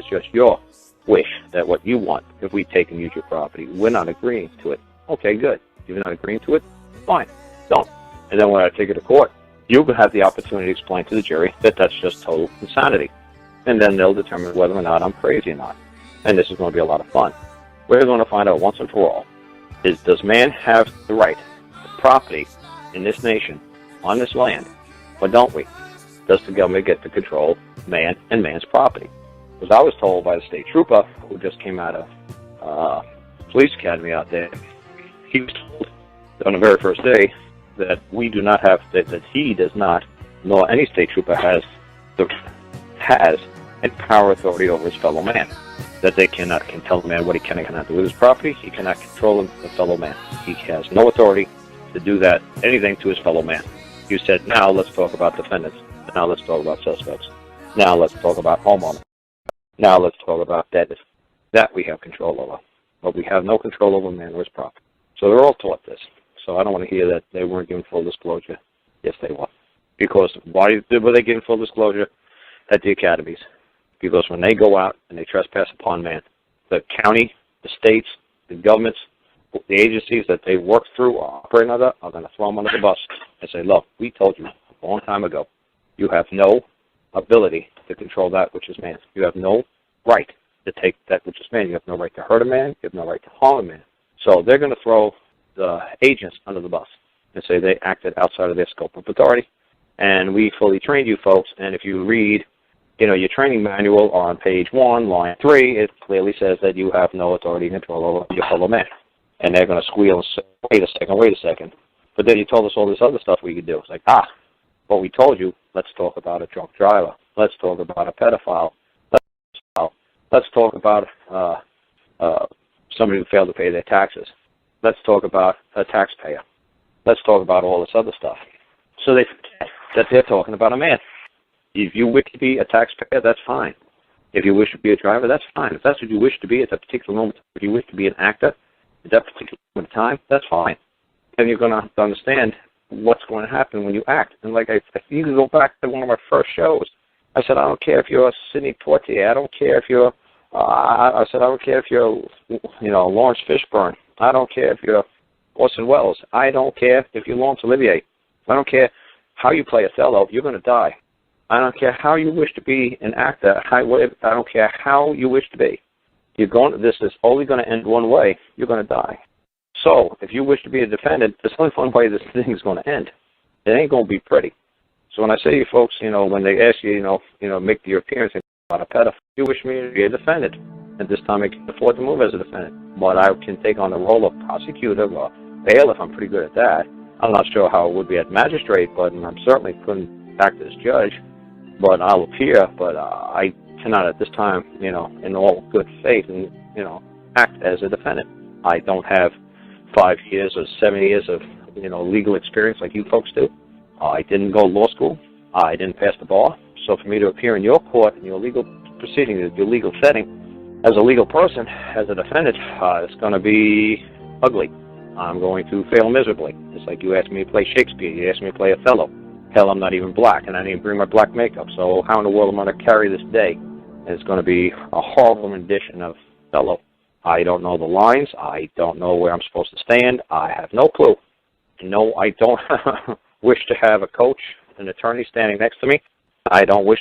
It's just your wish that what you want. If we take and use your property, we're not agreeing to it. Okay, good. If you're not agreeing to it, fine. Don't. And then when I take it to court, you will have the opportunity to explain to the jury that that's just total insanity. And then they'll determine whether or not I'm crazy or not. And this is going to be a lot of fun. We're going to find out once and for all, does man have the right to property in this nation, on this land, or don't we? Does the government get to control man and man's property? Because I was told by the state trooper who just came out of police academy out there, he was told on the very first day that we do not have, that he does not, nor any state trooper has any power authority over his fellow man. That they can tell the man what he can and cannot do with his property. He cannot control the fellow man. He has no authority to do that, anything to his fellow man. You said, now let's talk about defendants. Now let's talk about suspects. Now let's talk about homeowners. Now let's talk about debtors. That we have control over. But we have no control over man or his property. So they're all taught this. So I don't want to hear that they weren't given full disclosure. Yes, they were. Because why were they given full disclosure at the academies? Because when they go out and they trespass upon man, the county, the states, the governments, the agencies that they work through or operate under are going to throw them under the bus and say, look, we told you a long time ago, you have no ability to control that which is man. You have no right to take that which is man. You have no right to hurt a man. You have no right to harm a man. So they're going to throw the agents under the bus and say they acted outside of their scope of authority. And we fully trained you folks, and if you read your training manual on page 1, line 3, it clearly says that you have no authority and control over your fellow man. And they're going to squeal and say, wait a second. But then you told us all this other stuff we could do. It's like, but we told you, let's talk about a drunk driver. Let's talk about a pedophile. Let's talk about somebody who failed to pay their taxes. Let's talk about a taxpayer. Let's talk about all this other stuff. So they forget that they're talking about a man. If you wish to be a taxpayer, that's fine. If you wish to be a driver, that's fine. If that's what you wish to be at that particular moment, if you wish to be an actor at that particular moment of time, that's fine. And you're going to have to understand what's going to happen when you act. And like you can go back to one of my first shows. I said, I don't care if you're Sidney Poitier. I don't care if you're, I don't care if you're, Lawrence Fishburne. I don't care if you're Orson Welles. I don't care if you're Laurence Olivier. I don't care how you play Othello. You're going to die. I don't care how you wish to be an actor. I don't care how you wish to be. This is only going to end one way. You're going to die. So if you wish to be a defendant, there's only one way this thing is going to end. It ain't going to be pretty. So when I say to you folks, when they ask you, make your appearance about a pedophile, you wish me to be a defendant. At this time, I can afford to move as a defendant. But I can take on the role of prosecutor or bailiff. I'm pretty good at that. I'm not sure how it would be at magistrate, but I certainly couldn't act as judge. But I'll appear, but I cannot at this time, in all good faith, and act as a defendant. I don't have 5 years or 7 years of, legal experience like you folks do. I didn't go to law school. I didn't pass the bar. So for me to appear in your court, in your legal proceeding, your legal setting, as a legal person, as a defendant, it's going to be ugly. I'm going to fail miserably. It's like you asked me to play Shakespeare. You asked me to play Othello. Hell, I'm not even black, and I didn't even bring my black makeup. So how in the world am I going to carry this day? And it's going to be a horrible rendition of Othello. I don't know the lines. I don't know where I'm supposed to stand. I have no clue. No, I don't wish to have a coach, an attorney standing next to me. I don't wish